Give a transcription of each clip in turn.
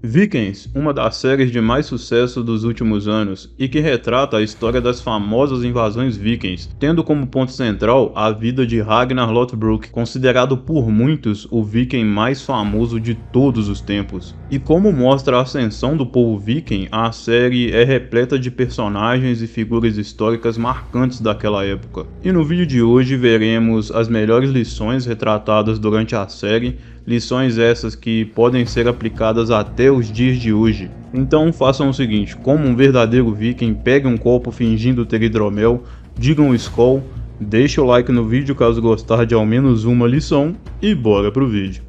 Vikings, uma das séries de mais sucesso dos últimos anos e que retrata a história das famosas invasões vikings, tendo como ponto central a vida de Ragnar Lothbrok, considerado por muitos o viking mais famoso de todos os tempos. E como mostra a ascensão do povo viking, a série é repleta de personagens e figuras históricas marcantes daquela época. E no vídeo de hoje veremos as melhores lições retratadas durante a série, lições essas que podem ser aplicadas até os dias de hoje. Então façam o seguinte: como um verdadeiro viking, pegue um copo fingindo ter hidromel, digam Skol, deixe o like no vídeo caso gostar de ao menos uma lição e bora pro vídeo.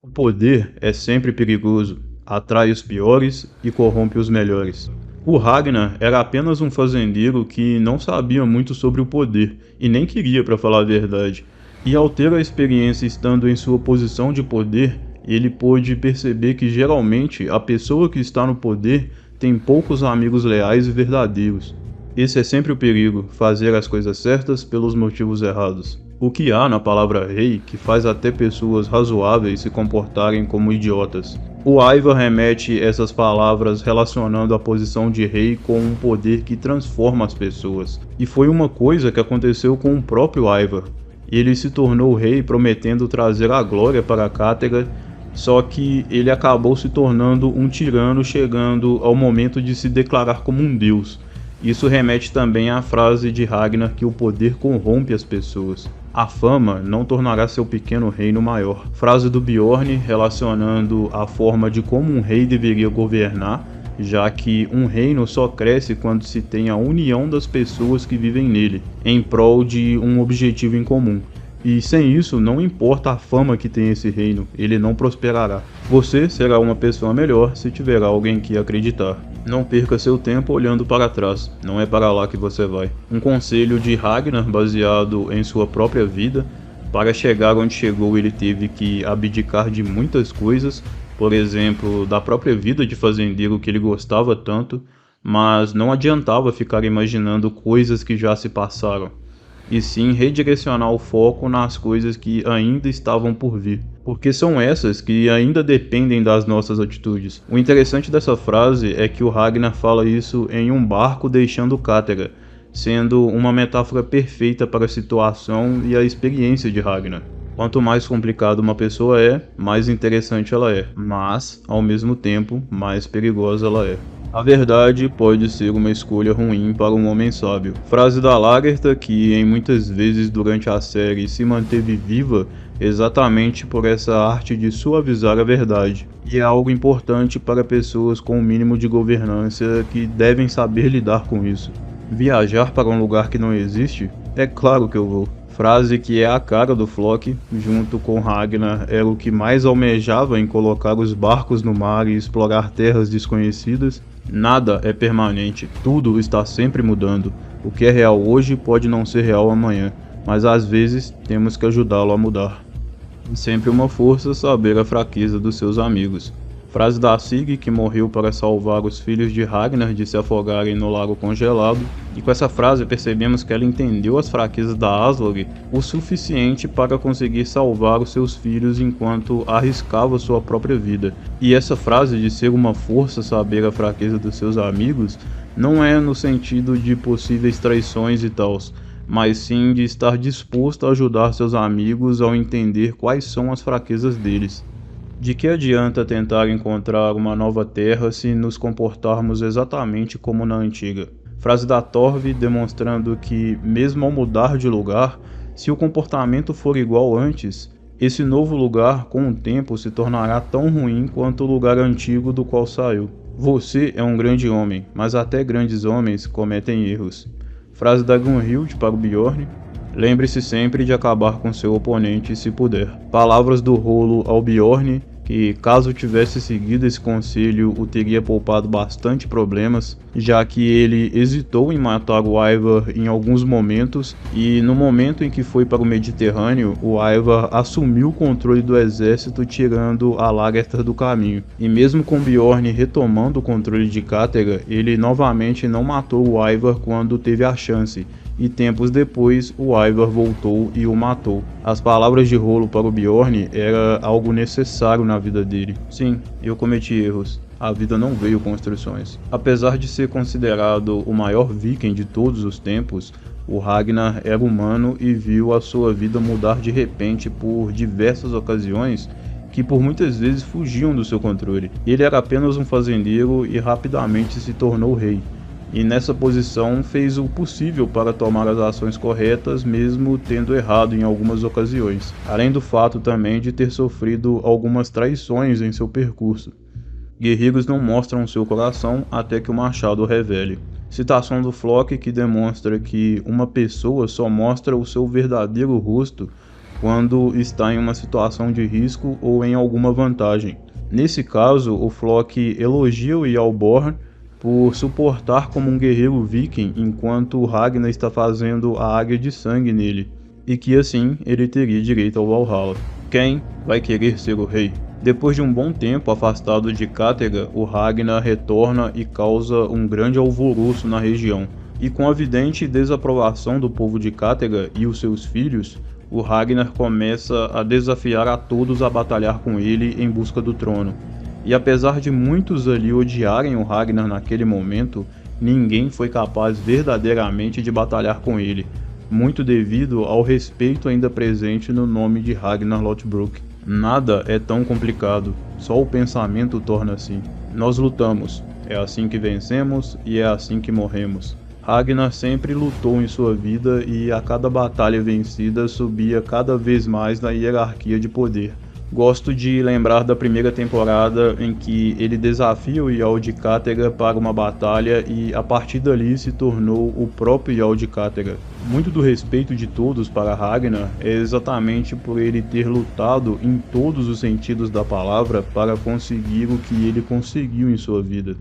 O poder é sempre perigoso, atrai os piores e corrompe os melhores. O Ragnar era apenas um fazendeiro que não sabia muito sobre o poder, e nem queria, para falar a verdade. E ao ter a experiência estando em sua posição de poder, ele pôde perceber que geralmente a pessoa que está no poder tem poucos amigos leais e verdadeiros. Esse é sempre o perigo, fazer as coisas certas pelos motivos errados. O que há na palavra rei que faz até pessoas razoáveis se comportarem como idiotas. O Ivar remete essas palavras relacionando a posição de rei com um poder que transforma as pessoas. E foi uma coisa que aconteceu com o próprio Ivar. Ele se tornou rei prometendo trazer a glória para a cátedra, só que ele acabou se tornando um tirano, chegando ao momento de se declarar como um deus. Isso remete também à frase de Ragnar que o poder corrompe as pessoas. A fama não tornará seu pequeno reino maior. Frase do Bjorn relacionando a forma de como um rei deveria governar, já que um reino só cresce quando se tem a união das pessoas que vivem nele, em prol de um objetivo em comum. E sem isso, não importa a fama que tem esse reino, ele não prosperará. Você será uma pessoa melhor se tiver alguém que acreditar. Não perca seu tempo olhando para trás, não é para lá que você vai. Um conselho de Ragnar baseado em sua própria vida. Para chegar onde chegou ele teve que abdicar de muitas coisas, por exemplo, da própria vida de fazendeiro que ele gostava tanto, mas não adiantava ficar imaginando coisas que já se passaram, e sim redirecionar o foco nas coisas que ainda estavam por vir, porque são essas que ainda dependem das nossas atitudes. O interessante dessa frase é que o Ragnar fala isso em um barco deixando cátedra, sendo uma metáfora perfeita para a situação e a experiência de Ragnar. Quanto mais complicada uma pessoa é, mais interessante ela é, mas, ao mesmo tempo, mais perigosa ela é. A verdade pode ser uma escolha ruim para um homem sábio. Frase da Lagertha que em muitas vezes durante a série se manteve viva exatamente por essa arte de suavizar a verdade. E é algo importante para pessoas com o mínimo de governança que devem saber lidar com isso. Viajar para um lugar que não existe? É claro que eu vou. Frase que é a cara do Floki, junto com Ragnar, era o que mais almejava em colocar os barcos no mar e explorar terras desconhecidas. Nada é permanente, tudo está sempre mudando. O que é real hoje pode não ser real amanhã, mas às vezes temos que ajudá-lo a mudar. É sempre uma força saber a fraqueza dos seus amigos. Frase da Sig, que morreu para salvar os filhos de Ragnar de se afogarem no lago congelado, e com essa frase percebemos que ela entendeu as fraquezas da Aslog o suficiente para conseguir salvar os seus filhos enquanto arriscava sua própria vida. E essa frase de ser uma força saber a fraqueza dos seus amigos não é no sentido de possíveis traições e tals, mas sim de estar disposto a ajudar seus amigos ao entender quais são as fraquezas deles. De que adianta tentar encontrar uma nova terra se nos comportarmos exatamente como na antiga? Frase da Torv demonstrando que, mesmo ao mudar de lugar, se o comportamento for igual antes, esse novo lugar com o tempo se tornará tão ruim quanto o lugar antigo do qual saiu. Você é um grande homem, mas até grandes homens cometem erros. Frase da Gunhild para o Bjorn. Lembre-se sempre de acabar com seu oponente se puder. Palavras do Rolo ao Bjorn, que caso tivesse seguido esse conselho o teria poupado bastante problemas, já que ele hesitou em matar o Ivar em alguns momentos, e no momento em que foi para o Mediterrâneo, o Ivar assumiu o controle do exército tirando a Lagertha do caminho. E mesmo com Bjorn retomando o controle de Cátedra, ele novamente não matou o Ivar quando teve a chance, e tempos depois o Ivar voltou e o matou. As palavras de Rollo para o Bjorn era algo necessário na vida dele. Sim, eu cometi erros. A vida não veio com instruções. Apesar de ser considerado o maior viking de todos os tempos, o Ragnar era humano e viu a sua vida mudar de repente por diversas ocasiões que por muitas vezes fugiam do seu controle. Ele era apenas um fazendeiro e rapidamente se tornou rei. E nessa posição fez o possível para tomar as ações corretas, mesmo tendo errado em algumas ocasiões, além do fato também de ter sofrido algumas traições em seu percurso. Guerreiros não mostram seu coração até que o machado o revele. Citação do Flock que demonstra que uma pessoa só mostra o seu verdadeiro rosto quando está em uma situação de risco ou em alguma vantagem. Nesse caso, o Flock elogia o Ealborn por suportar como um guerreiro viking enquanto Ragnar está fazendo a águia de sangue nele, e que assim ele teria direito ao Valhalla. Quem vai querer ser o rei? Depois de um bom tempo afastado de Cátedra, o Ragnar retorna e causa um grande alvoroço na região. E com a evidente desaprovação do povo de Cátedra e os seus filhos, o Ragnar começa a desafiar a todos a batalhar com ele em busca do trono. E apesar de muitos ali odiarem o Ragnar naquele momento, ninguém foi capaz verdadeiramente de batalhar com ele, muito devido ao respeito ainda presente no nome de Ragnar Lothbrok. Nada é tão complicado, só o pensamento torna assim. Nós lutamos, é assim que vencemos e é assim que morremos. Ragnar sempre lutou em sua vida e a cada batalha vencida subia cada vez mais na hierarquia de poder. Gosto de lembrar da primeira temporada em que ele desafia o Jarl de Cátedra para uma batalha e a partir dali se tornou o próprio Jarl de Cátedra. Muito do respeito de todos para Ragnar é exatamente por ele ter lutado em todos os sentidos da palavra para conseguir o que ele conseguiu em sua vida.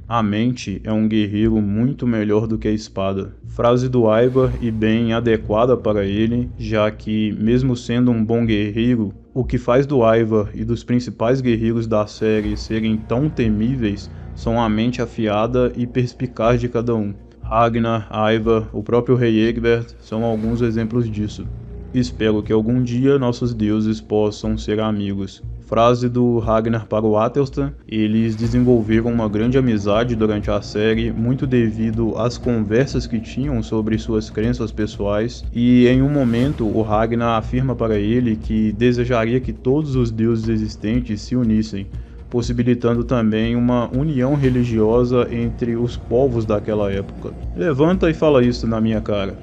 A mente é um guerreiro muito melhor do que a espada. Frase do Ivar e bem adequada para ele, já que, mesmo sendo um bom guerreiro, o que faz do Ivar e dos principais guerreiros da série serem tão temíveis são a mente afiada e perspicaz de cada um. Ragnar, Ivar, o próprio rei Egbert são alguns exemplos disso. Espero que algum dia nossos deuses possam ser amigos. Frase do Ragnar para o Atelstan: eles desenvolveram uma grande amizade durante a série, muito devido às conversas que tinham sobre suas crenças pessoais, e em um momento o Ragnar afirma para ele que desejaria que todos os deuses existentes se unissem, possibilitando também uma união religiosa entre os povos daquela época. Levanta e fala isso na minha cara.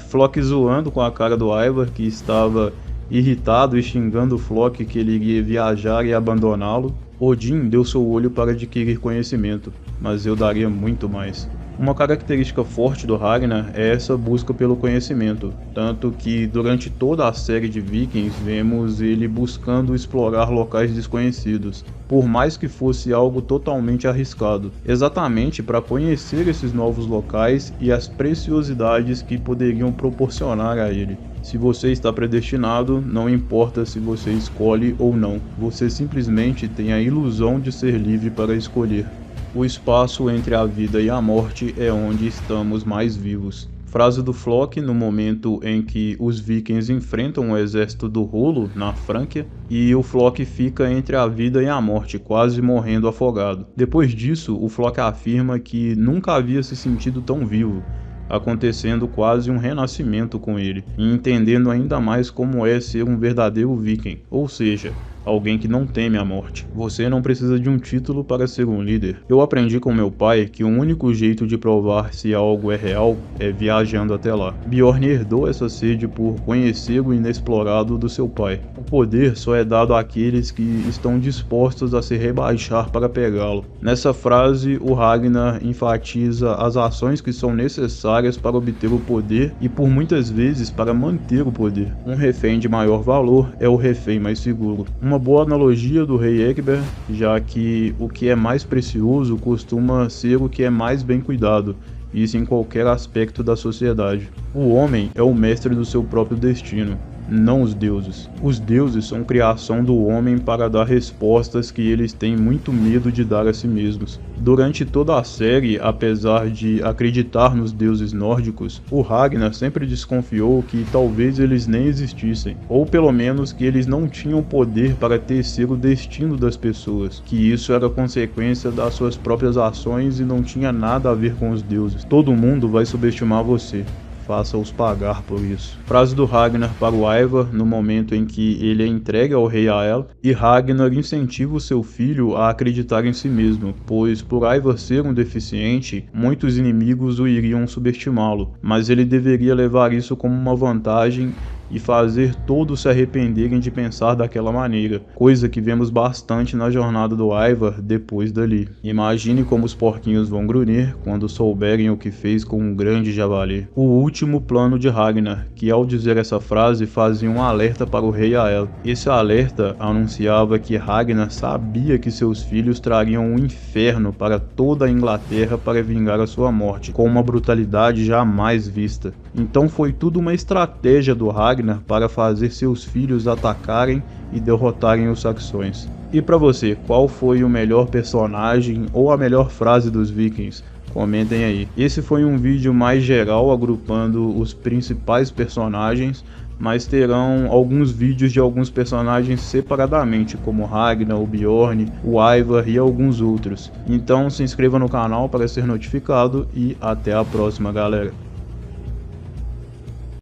Flock zoando com a cara do Ivar, que estava irritado e xingando o Flock que ele iria viajar e abandoná-lo. Odin deu seu olho para adquirir conhecimento, mas eu daria muito mais. Uma característica forte do Ragnar é essa busca pelo conhecimento, tanto que durante toda a série de Vikings vemos ele buscando explorar locais desconhecidos, por mais que fosse algo totalmente arriscado, exatamente para conhecer esses novos locais e as preciosidades que poderiam proporcionar a ele. Se você está predestinado, não importa se você escolhe ou não, você simplesmente tem a ilusão de ser livre para escolher. O espaço entre a vida e a morte é onde estamos mais vivos. Frase do Flock no momento em que os vikings enfrentam o exército do Rollo na Frânquia e o Flock fica entre a vida e a morte, quase morrendo afogado. Depois disso, o Flock afirma que nunca havia se sentido tão vivo, acontecendo quase um renascimento com ele, e entendendo ainda mais como é ser um verdadeiro viking, ou seja, alguém que não teme a morte. Você não precisa de um título para ser um líder. Eu aprendi com meu pai que o único jeito de provar se algo é real é viajando até lá. Bjorn herdou essa sede por conhecer o inexplorado do seu pai. O poder só é dado àqueles que estão dispostos a se rebaixar para pegá-lo. Nessa frase, o Ragnar enfatiza as ações que são necessárias para obter o poder e por muitas vezes para manter o poder. Um refém de maior valor é o refém mais seguro. Uma boa analogia do rei Egbert, já que o que é mais precioso costuma ser o que é mais bem cuidado, isso em qualquer aspecto da sociedade. O homem é o mestre do seu próprio destino. não os deuses. Os deuses são criação do homem para dar respostas que eles têm muito medo de dar a si mesmos. Durante toda a série, apesar de acreditar nos deuses nórdicos, o Ragnar sempre desconfiou que talvez eles nem existissem, ou pelo menos que eles não tinham poder para tecer o destino das pessoas, que isso era consequência das suas próprias ações e não tinha nada a ver com os deuses. Todo mundo vai subestimar você. Faça-os pagar por isso. Frase do Ragnar para o Ivar no momento em que ele é entregue ao rei Ael, e Ragnar incentiva o seu filho a acreditar em si mesmo, pois por Ivar ser um deficiente, muitos inimigos o iriam subestimá-lo, mas ele deveria levar isso como uma vantagem e fazer todos se arrependerem de pensar daquela maneira, coisa que vemos bastante na jornada do Ivar depois dali. Imagine como os porquinhos vão grunhir quando souberem o que fez com um grande javali. O último plano de Ragnar, que ao dizer essa frase fazia um alerta para o rei Ael. Esse alerta anunciava que Ragnar sabia que seus filhos trariam um inferno para toda a Inglaterra para vingar a sua morte, com uma brutalidade jamais vista. Então foi tudo uma estratégia do Ragnar para fazer seus filhos atacarem e derrotarem os saxões. E para você, qual foi o melhor personagem ou a melhor frase dos vikings? Comentem aí. Esse foi um vídeo mais geral agrupando os principais personagens, mas terão alguns vídeos de alguns personagens separadamente, como Ragnar, o Bjorn, o Ivar e alguns outros. Então se inscreva no canal para ser notificado e até a próxima, galera.